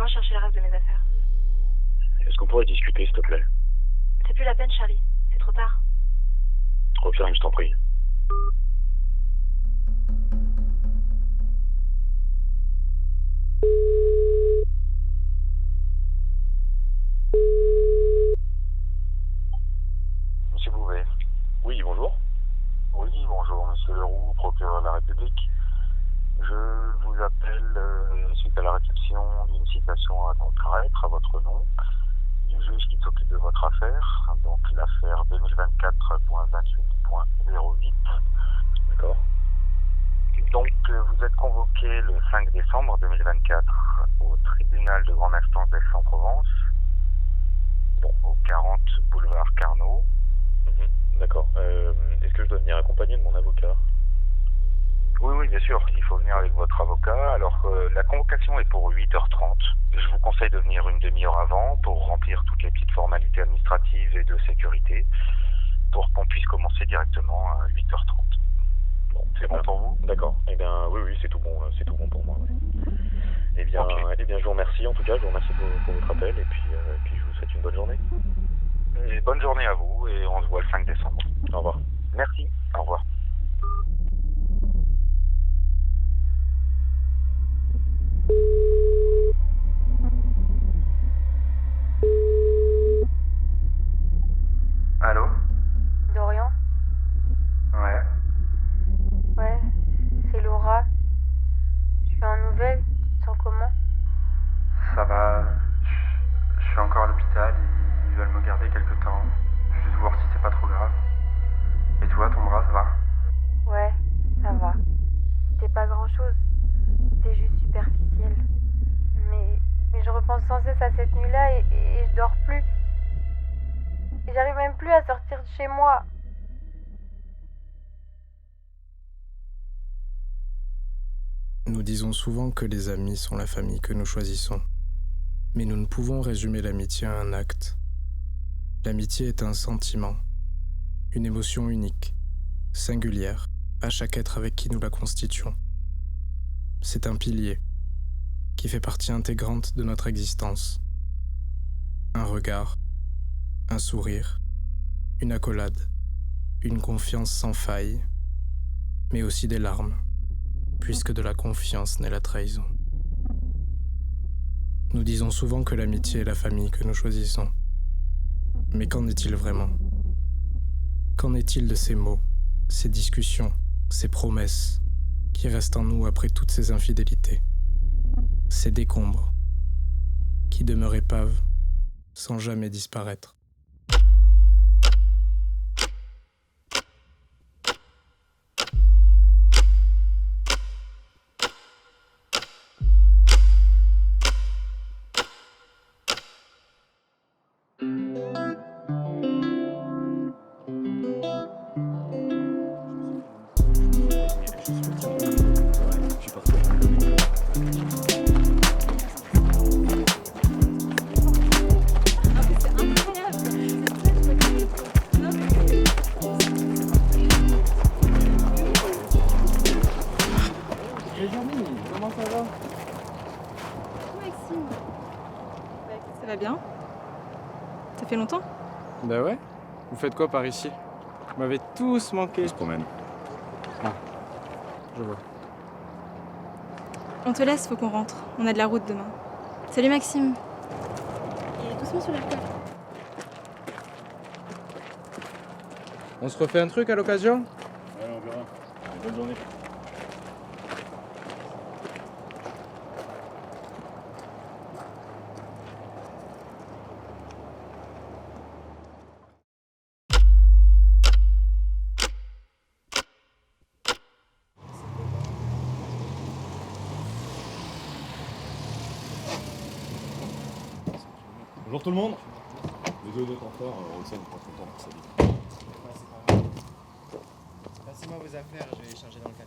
chercher le reste de mes affaires. Est-ce qu'on pourrait discuter, s'il te plaît? C'est plus la peine, Charlie. C'est trop tard. Ok, je t'en prie. Monsieur Bouvet. Oui, bonjour. Oui, bonjour, monsieur Leroux, procureur de la République. Je vous appelle suite à la réception d'une citation à comparaître à votre nom du juge qui s'occupe de votre affaire, donc l'affaire 2024.28.08. D'accord. Donc, vous êtes convoqué le 5 décembre 2024 au tribunal de grande instance d'Aix-en-Provence, bon, au 40 boulevard Carnot. D'accord. Est-ce que je dois venir accompagné de mon avocat? Oui, bien sûr, il faut venir avec votre avocat. Alors, la convocation est pour 8h30. Je vous conseille de venir une demi-heure avant pour remplir toutes les petites formalités administratives et de sécurité pour qu'on puisse commencer directement à 8h30. Bon, C'est bon pour vous? D'accord. Eh bien, oui, c'est tout bon pour moi. Oui. Eh bien, Ok. je vous remercie. En tout cas, je vous remercie pour votre appel et puis je vous souhaite une bonne journée. Et bonne journée à vous et on se voit le 5 décembre. Au revoir. Merci. Au revoir. Allô? Dorian? Ouais. Ouais, c'est Laura. Je suis en nouvelle. Tu te sens comment? Ça va. Je suis encore à l'hôpital. Ils veulent me garder quelque temps. Juste voir si c'est pas trop grave. Et toi, ton bras, ça va? Ouais, ça va. C'était pas grand-chose. C'était juste superficiel. Mais je repense sans cesse à cette nuit-là et je dors plus. Et j'arrive même plus à sortir de chez moi. Nous disons souvent que les amis sont la famille que nous choisissons. Mais nous ne pouvons résumer l'amitié à un acte. L'amitié est un sentiment, une émotion unique, singulière, à chaque être avec qui nous la constituons. C'est un pilier qui fait partie intégrante de notre existence. Un regard, un sourire, une accolade, une confiance sans faille, mais aussi des larmes, puisque de la confiance naît la trahison. Nous disons souvent que l'amitié est la famille que nous choisissons. Mais qu'en est-il vraiment? Qu'en est-il de ces mots, ces discussions, ces promesses qui restent en nous après toutes ces infidélités? Ces décombres qui demeurent épaves sans jamais disparaître. Ça va bien? Ça fait longtemps? Bah ouais. Vous faites quoi par ici? Vous m'avez tous manqué. On se promène. Ah, je vois. On te laisse, faut qu'on rentre. On a de la route demain. Salut Maxime. Et doucement sur l'alcool. On se refait un truc à l'occasion? Ouais, on verra. Bonne journée. Bonjour tout le monde. Désolé d'être en retard, Roxane n'est pas content pour sa vie. Passez-moi vos affaires, je vais les charger dans le 4x4.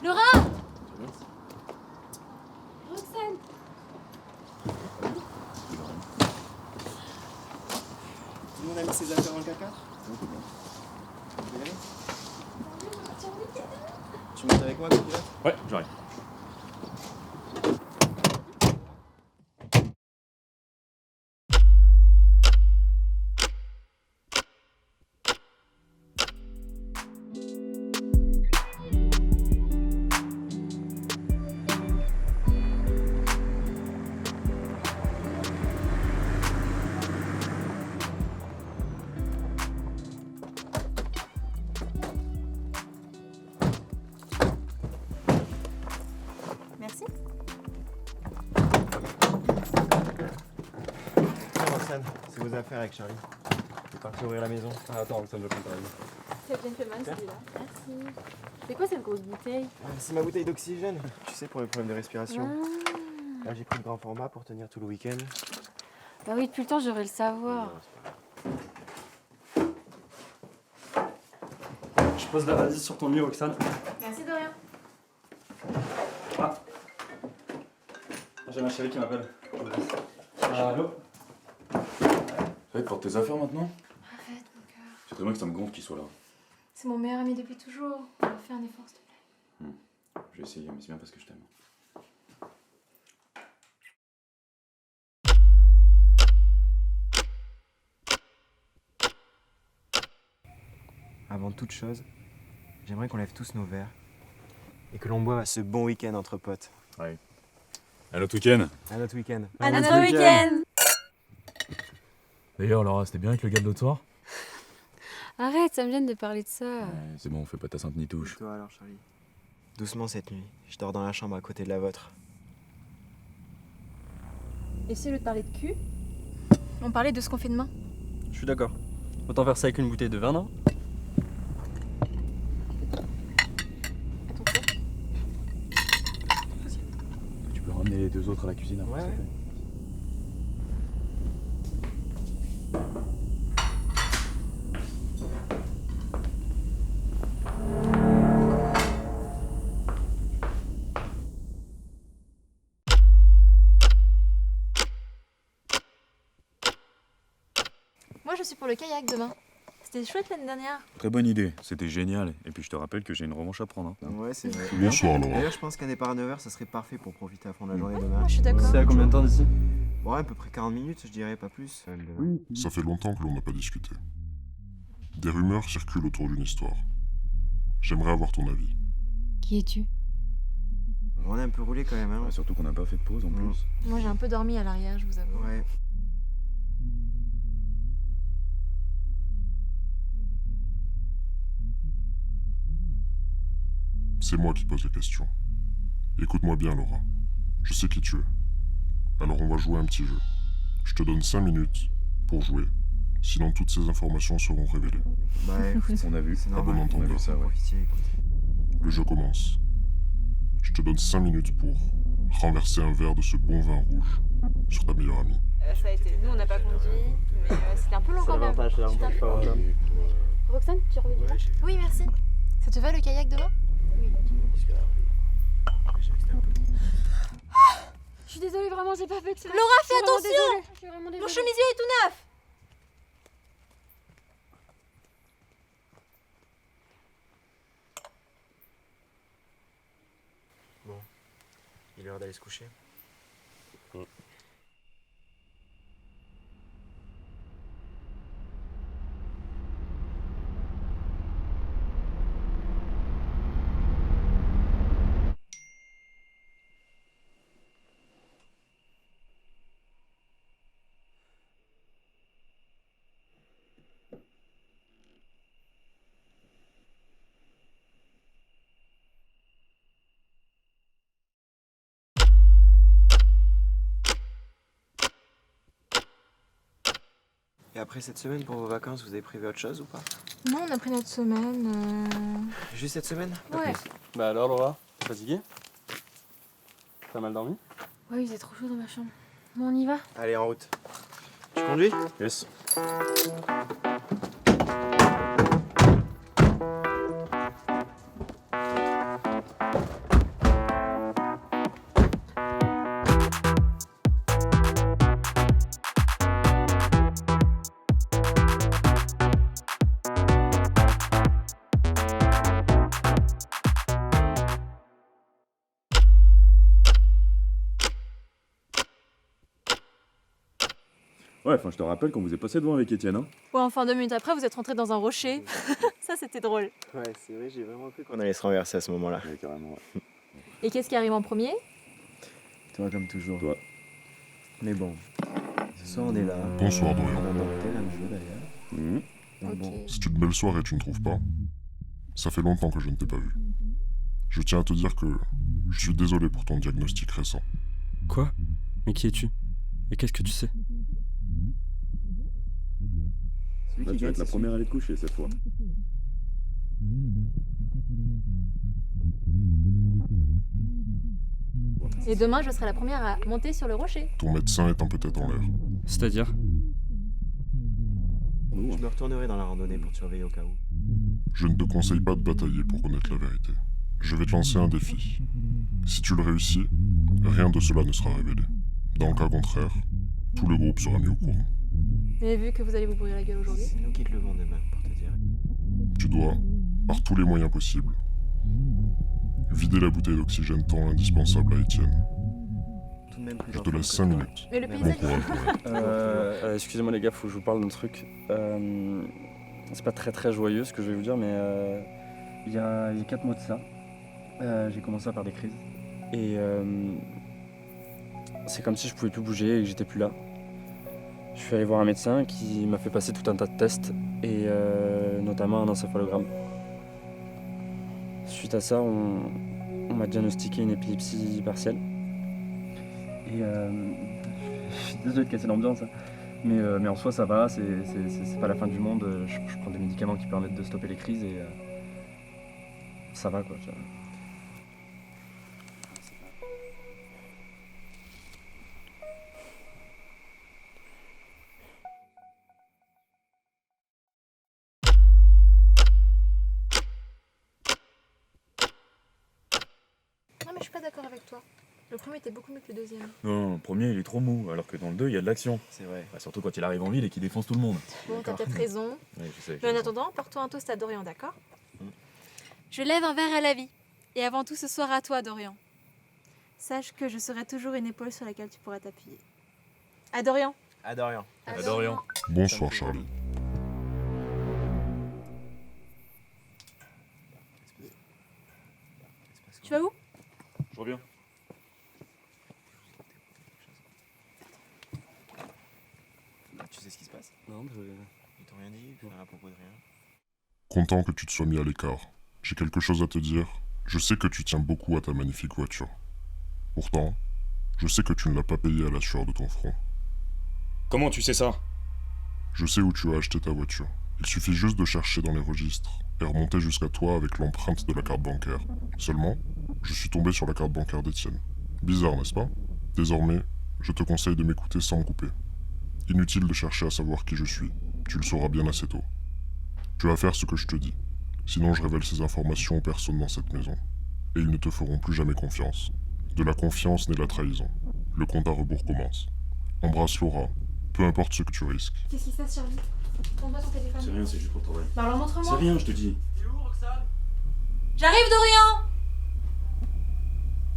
Laura! Roxane! Tout le monde a mis ses affaires dans le 4x4? Oui, c'est bien. Vous y allez? Tu montes avec moi, copilote? Ouais, j'arrive. Merci. Roxane, c'est vos affaires avec Charlie. Je vais partir ouvrir la maison. Ah, attends, ça me va pas. C'est le gentleman celui-là. Merci. C'est quoi cette grosse bouteille? C'est ma bouteille d'oxygène. Tu sais, pour les problèmes de respiration. Ah. Là, j'ai pris le grand format pour tenir tout le week-end. Bah oui, depuis le temps, j'aurais le savoir. Non, c'est pas grave. Je pose la valise sur ton lit, Roxane. Merci de rien. Ah. J'ai ma chérie qui m'appelle. Allô? Ça va, porte tes affaires maintenant? Arrête, mon cœur. C'est très bien que ça me gonfle qu'il soit là. C'est mon meilleur ami depuis toujours. On va faire un effort, s'il te plaît. Je vais essayer, mais c'est bien parce que je t'aime. Avant toute chose, j'aimerais qu'on lève tous nos verres et que l'on boive à ce bon week-end entre potes. À notre week-end. À notre week-end. À notre week-end. D'ailleurs, Laura, c'était bien avec le gars de l'autre soir? Arrête, ça me gêne de parler de ça. C'est bon, fais pas ta sainte ni touche. Et toi alors, Charlie? Doucement cette nuit. Je dors dans la chambre à côté de la vôtre. Et si au lieu de parler de cul, on parlait de ce qu'on fait demain? Je suis d'accord. Autant faire ça avec une bouteille de vin, non? À ton tour. Tu peux ramener les deux autres à la cuisine après, Ouais, s'il te ouais. plaît. Moi, je suis pour le kayak demain. C'était chouette l'année dernière. Très bonne idée, c'était génial. Et puis je te rappelle que j'ai une revanche à prendre. Hein. Ouais, c'est vrai. Bonsoir, Laura. D'ailleurs, je pense qu'un départ à 9h, ça serait parfait pour profiter à fond de la journée demain. Moi, je suis d'accord. C'est à combien de temps d'ici? Bon, ouais, à peu près 40 minutes, je dirais, pas plus. Ça fait longtemps que l'on n'a pas discuté. Des rumeurs circulent autour d'une histoire. J'aimerais avoir ton avis. Qui es-tu? On est un peu roulé quand même, hein. Ouais, surtout qu'on n'a pas fait de pause en plus. Moi, j'ai un peu dormi à l'arrière, je vous avoue. Ouais. C'est moi qui pose les questions. Écoute-moi bien, Laura. Je sais qui tu es. Alors on va jouer un petit jeu. Je te donne 5 minutes pour jouer. Sinon toutes ces informations seront révélées. Bah, écoute, On a vu. c'est Ah bon normal. entendeur. On a vu ça, ouais. Profitiez, écoute. Le jeu commence. Je te donne 5 minutes pour renverser un verre de ce bon vin rouge sur ta meilleure amie. Ça a été. Nous, on n'a pas conduit, mais c'était un peu long quand même. Roxane, tu reviens demain? Oui, merci. Ça te va le kayak demain? Oui. Je suis désolée, vraiment, j'ai pas fait exprès. Laura, fais Je suis vraiment attention! désolée. Je suis vraiment désolée. Mon chemisier est tout neuf! Il est l'heure d'aller se coucher. Et après cette semaine, pour vos vacances, vous avez prévu autre chose ou pas? Non, on a pris notre semaine. Juste cette semaine? Ouais. Bah alors, Laura, t'es fatiguée? T'as mal dormi? Ouais, il faisait trop chaud dans ma chambre. Bon, on y va? Allez, en route. Tu conduis? Yes. Ouais, enfin, je te rappelle qu'on vous est passé devant avec Étienne, hein. Ouais, enfin 2 minutes après, vous êtes rentré dans un rocher. Ça, c'était drôle. Ouais, c'est vrai, j'ai vraiment cru qu'on allait se renverser à ce moment-là. Ouais, carrément, ouais. Et qu'est-ce qui arrive en premier? Toi, comme toujours. Toi. Mais bon, ce soir, on est là. Bonsoir, Dorian. On a tenté un jeu, d'ailleurs. Mhm. Donc Ok. bon, C'est une belle soirée, tu ne trouves pas? Ça fait longtemps que je ne t'ai pas vu. Je tiens à te dire que je suis désolé pour ton diagnostic récent. Quoi? Mais qui es-tu? Et qu'est-ce que tu sais? celui Là, qui tu vas gagne, être la c'est première à aller te coucher cette fois. Et demain, je serai la première à monter sur le rocher. Ton médecin est un peu tête en l'air. C'est-à-dire? celui. Je me retournerai dans la randonnée pour te surveiller au cas où. Je ne te conseille pas de batailler pour connaître la vérité. Je vais te lancer un défi. Si tu le réussis, rien de cela ne sera révélé. Dans le cas contraire, tout le groupe sera mis au courant. Mais vu que vous allez vous brûler la gueule aujourd'hui. C'est nous qui te levons demain, pour te dire. Tu dois, par tous les moyens possibles, vider la bouteille d'oxygène tant indispensable à Étienne. Tout de même plus Je en te forme laisse que 5 toi. minutes. Mais le Bon Bon paysage. courage, Dorian. Excusez-moi les gars, faut que je vous parle d'un truc. C'est pas très joyeux ce que je vais vous dire, mais il y a 4 mois de ça, j'ai commencé à faire des crises. Et c'est comme si je pouvais plus bouger et que j'étais plus là. Je suis allé voir un médecin qui m'a fait passer tout un tas de tests, et notamment un encéphalogramme. Suite à ça, on m'a diagnostiqué une épilepsie partielle. Et je suis désolé de casser l'ambiance, hein. Mais en soi ça va, c'est pas la fin du monde. Je prends des médicaments qui permettent de stopper les crises et ça va quoi. Non, mais je suis pas d'accord avec toi. Le premier était beaucoup mieux que le deuxième. Non, le premier, il est trop mou, alors que dans le 2, il y a de l'action. C'est vrai. Bah, surtout quand il arrive en ville et qu'il défonce tout le monde. Bon, t'as peut-être raison. Ouais, je sais. Mais en attendant, porte-toi un toast à Dorian, d'accord? Mm. Je lève un verre à la vie. Et avant tout ce soir à toi, Dorian. Sache que je serai toujours une épaule sur laquelle tu pourras t'appuyer. À Dorian. À Dorian. À Dorian. Bonsoir, Charlie. Tu vas où? Je reviens. Tu sais ce qui se passe? Non, Ils t'ont rien dit? Plus rien à propos de rien? Content que tu te sois mis à l'écart. J'ai quelque chose à te dire. Je sais que tu tiens beaucoup à ta magnifique voiture. Pourtant, je sais que tu ne l'as pas payée à la sueur de ton front. Comment tu sais ça? Je sais où tu as acheté ta voiture. Il suffit juste de chercher dans les registres et remonter jusqu'à toi avec l'empreinte de la carte bancaire. Seulement, je suis tombé sur la carte bancaire d'Étienne. Bizarre, n'est-ce pas? Désormais, je te conseille de m'écouter sans me couper. Inutile de chercher à savoir qui je suis. Tu le sauras bien assez tôt. Tu vas faire ce que je te dis. Sinon, je révèle ces informations aux personnes dans cette maison. Et ils ne te feront plus jamais confiance. De la confiance naît la trahison. Le compte à rebours commence. Embrasse Laura, peu importe ce que tu risques. Qu'est-ce qui se passe, Charlie? Montre-moi ton téléphone. C'est rien, c'est juste pour le travail. Bah alors montre-moi. C'est rien, je te dis. J'arrive, Dorian!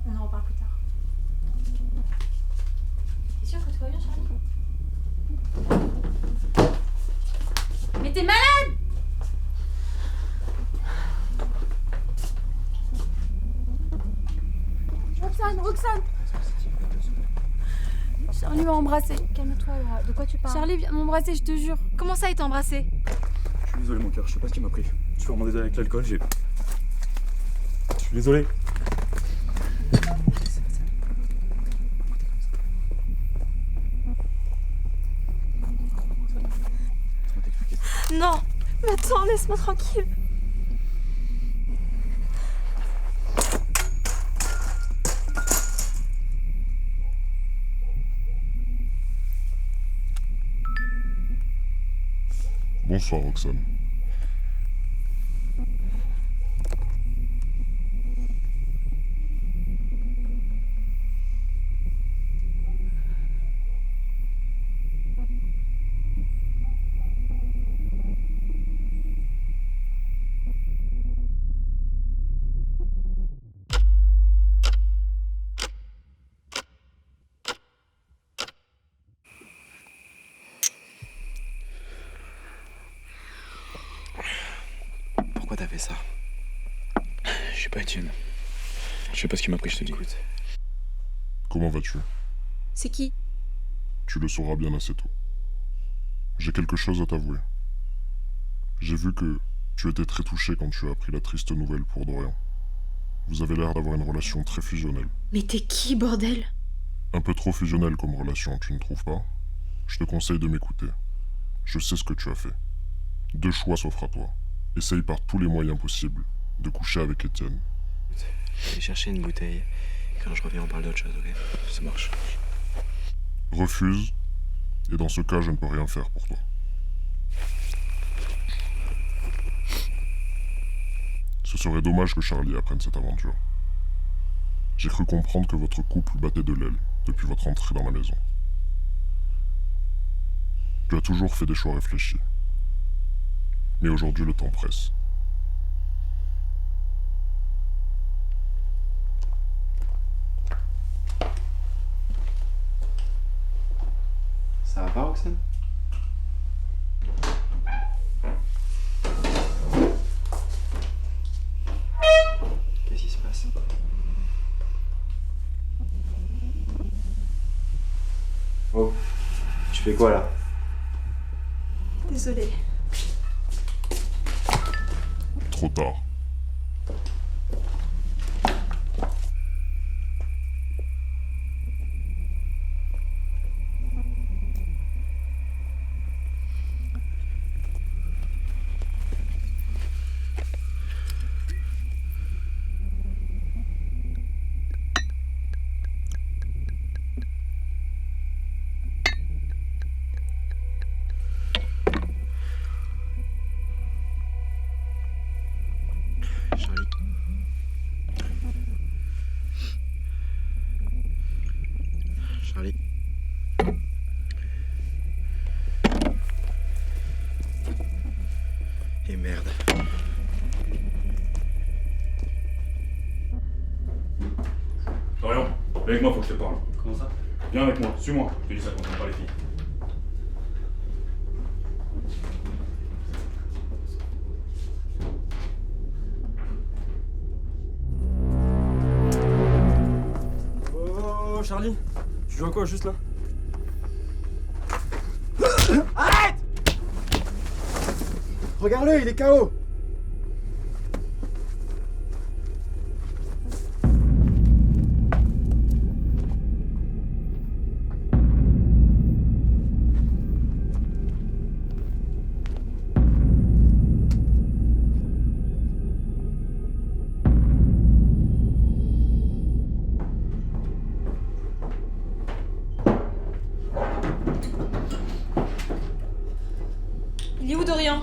On en reparle plus tard. T'es sûr que tout va bien, Charlie? Mais t'es malade! Roxane! Charlie m'a embrassé. Calme-toi, Laura. De quoi tu parles? Charlie vient m'embrasser, je te jure. Comment ça, il t'a embrassé? Je suis désolé, mon cœur, je sais pas ce qui m'a pris. Je suis vraiment désolé avec l'alcool, Je suis désolé. Non! Mais attends, laisse-moi tranquille. Bonsoir, Roxane. t'as fait ça? Je suis pas Étienne. Je sais pas ce qui m'a pris, je te dis. Écoute. Comment vas-tu? C'est qui? Tu le sauras bien assez tôt. J'ai quelque chose à t'avouer. J'ai vu que tu étais très touché quand tu as appris la triste nouvelle pour Dorian. Vous avez l'air d'avoir une relation très fusionnelle. Mais t'es qui, bordel? Un peu trop fusionnelle comme relation, tu ne trouves pas? Je te conseille de m'écouter. Je sais ce que tu as fait. 2 choix s'offrent à toi. Essaye par tous les moyens possibles de coucher avec Étienne. Je vais chercher une bouteille. Quand je reviens, on parle d'autre chose, ok? Ça marche. Refuse, et dans ce cas, je ne peux rien faire pour toi. Ce serait dommage que Charlie apprenne cette aventure. J'ai cru comprendre que votre couple battait de l'aile depuis votre entrée dans la maison. Tu as toujours fait des choix réfléchis. Mais aujourd'hui, le temps presse. Ça va pas, Roxane? Qu'est-ce qui se passe? Oh, tu fais quoi là? Désolée. Trop tard. Charlie. Charlie. Et merde. Dorian, viens avec moi, faut que je te parle. Comment ça? Viens avec moi, suis-moi. Je te dis ça quand on parle les filles. Oh, Charlie, tu joues à quoi juste là? Arrête! Regarde-le, il est KO! Il est où, Dorian?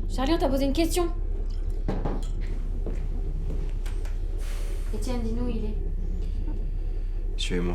Charlie, on t'a posé une question. Étienne, dis-nous où il est. Suivez-moi.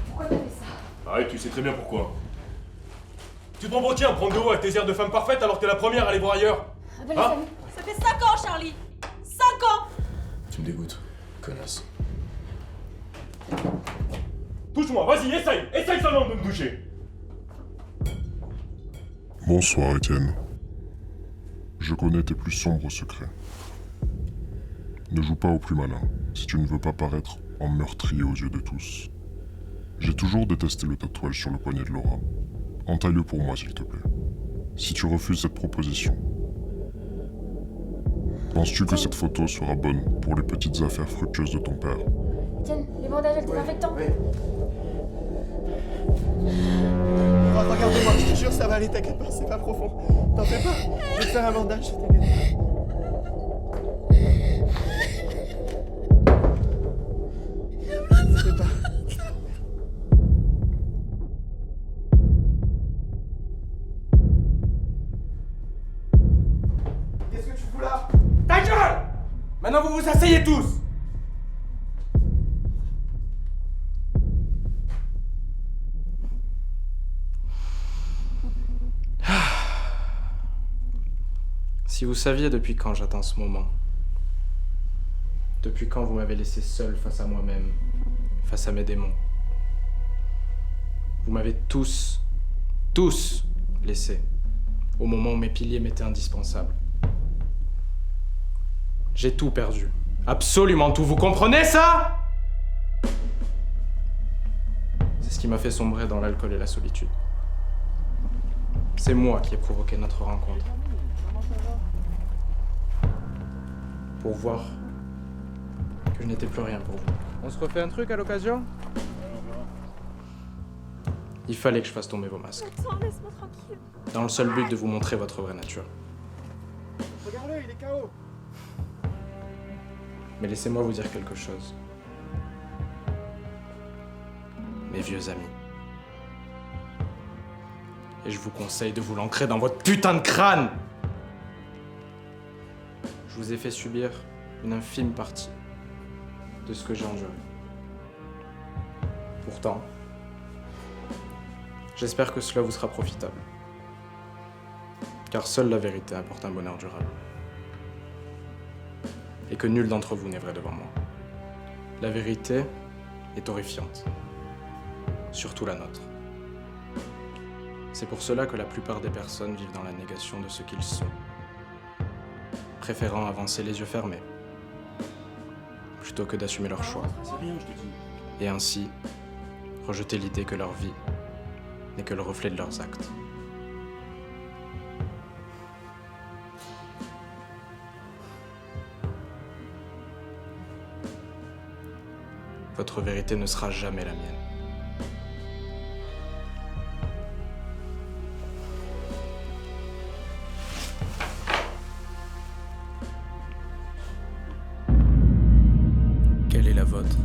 Pourquoi t'as fait ça? Arrête, tu sais très bien pourquoi. Tu te prends pour qui à prendre de haut avec tes airs de femme parfaite alors que t'es la première à aller voir ailleurs? Appelle la famille. Ça fait 5 ans, Charlie. 5 ans. Tu me dégoûtes, connasse. Touche-moi, vas-y, essaye seulement de me toucher. Bonsoir, Étienne. Je connais tes plus sombres secrets. Ne joue pas au plus malin, si tu ne veux pas paraître en meurtrier aux yeux de tous. J'ai toujours détesté le tatouage sur le poignet de Laura. Entaille-le pour moi, s'il te plaît. Si tu refuses cette proposition, penses-tu que cette photo sera bonne pour les petites affaires fructueuses de ton père? Étienne, les bandages et le désinfectant. Regarde-moi, je te jure, ça va aller, t'inquiète pas, c'est pas profond. T'en fais pas, je vais te faire un bandage, t'inquiète pas. Maintenant vous vous asseyez tous. Si vous saviez depuis quand j'attends ce moment, depuis quand vous m'avez laissé seul face à moi-même, face à mes démons. Vous m'avez tous laissé, au moment où mes piliers m'étaient indispensables. J'ai tout perdu, absolument tout, vous comprenez ça? C'est ce qui m'a fait sombrer dans l'alcool et la solitude. C'est moi qui ai provoqué notre rencontre. Pour voir que je n'étais plus rien pour vous. On se refait un truc à l'occasion? Il fallait que je fasse tomber vos masques. Attends, laisse-moi tranquille. Dans le seul but de vous montrer votre vraie nature. Regarde-le, il est KO. Mais laissez-moi vous dire quelque chose. Mes vieux amis. Et je vous conseille de vous l'ancrer dans votre putain de crâne! Je vous ai fait subir une infime partie de ce que j'ai enduré. Pourtant, j'espère que cela vous sera profitable. Car seule la vérité apporte un bonheur durable. Et que nul d'entre vous n'est vrai devant moi. La vérité est horrifiante. Surtout la nôtre. C'est pour cela que la plupart des personnes vivent dans la négation de ce qu'ils sont, préférant avancer les yeux fermés, plutôt que d'assumer leur choix. C'est rien, je te dis. Et ainsi, rejeter l'idée que leur vie n'est que le reflet de leurs actes. Votre vérité ne sera jamais la mienne. Quelle est la vôtre ?